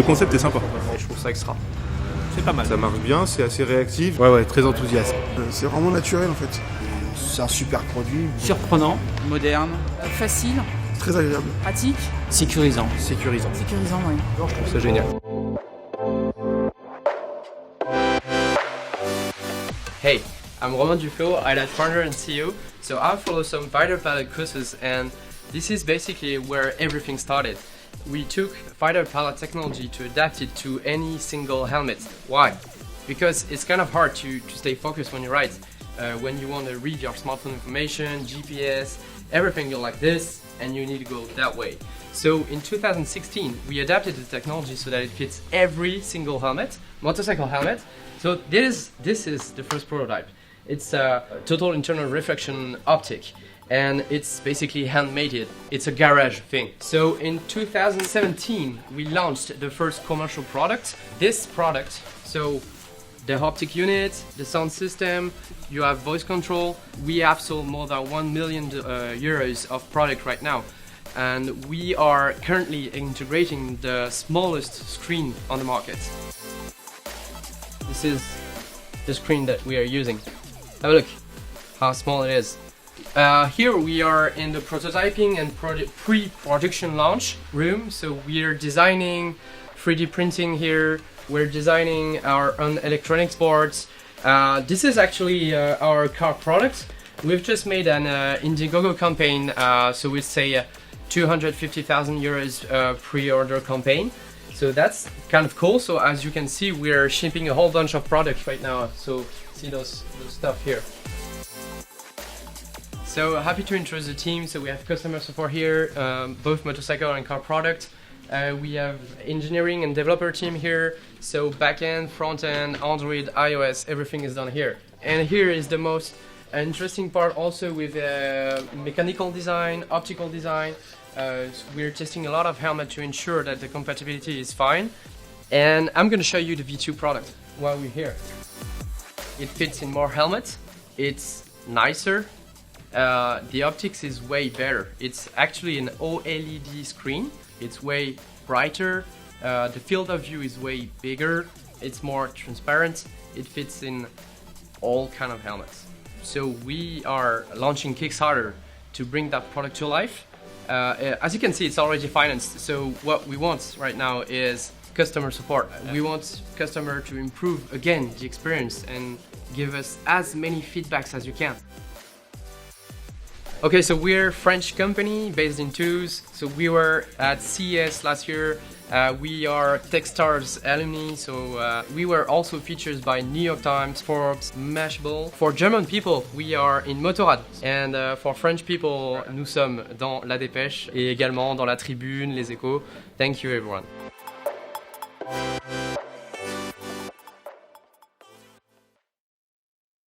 concept est sympa. Et je trouve ça extra. C'est pas mal. Ça marche bien, c'est assez réactif. Ouais, très enthousiaste. C'est vraiment naturel en fait. C'est un super produit. Surprenant, moderne, facile, Très agréable. pratique, sécurisant. Sécurisant. sécurisant, oui. Je trouve ça génial. Hey, I'm Romain Duflo, EyeRide founder and CEO. So I follow some fighter pilot courses, and this is basically where everything started. We took fighter pilot technology to adapt it to any single helmet. Why? Because it's kind of hard to stay focused when you ride. When you want to read your smartphone information, GPS, everything, you're like this, and you need to go that way. So in 2016, we adapted the technology so that it fits every single helmet, motorcycle helmet. So this is the first prototype. It's a total internal reflection optic, and it's basically handmade. It's a garage thing. So in 2017, we launched the first commercial product. This product, so the optic unit, the sound system, you have voice control. We have sold more than 1 million euros of product right now. And we are currently integrating the smallest screen on the market. This is the screen that we are using. Have a look how small it is. Here we are in the prototyping and pre-production launch room. So we are designing 3D printing here. We're designing our own electronics boards. This is actually our car product. We've just made an Indiegogo campaign, so we say 250,000 euros pre-order campaign. So that's kind of cool. So as you can see, we're shipping a whole bunch of products right now. So see those stuff here. So happy to introduce the team. So we have customer support here, both motorcycle and car product. We have engineering and developer team here. So backend, frontend, Android, iOS, everything is done here. And here is the most interesting part also with mechanical design, optical design. So we're testing a lot of helmet to ensure that the compatibility is fine. And I'm going to show you the V2 product while we're here. It fits in more helmets. It's nicer. The optics is way better. It's actually an OLED screen. It's way brighter. The field of view is way bigger. It's more transparent. It fits in all kind of helmets. So we are launching Kickstarter to bring that product to life. As you can see, it's already financed. So what we want right now is customer support. We want customer to improve again the experience and give us as many feedbacks as you can. Okay, so we're a French company based in Toulouse. So we were at CES last year. We are Techstars alumni, so we were also featured by New York Times, Forbes, Mashable. For German people, we are in Motorrad. And for French people, nous sommes dans La Dépêche et également dans La Tribune, Les Échos. Thank you everyone.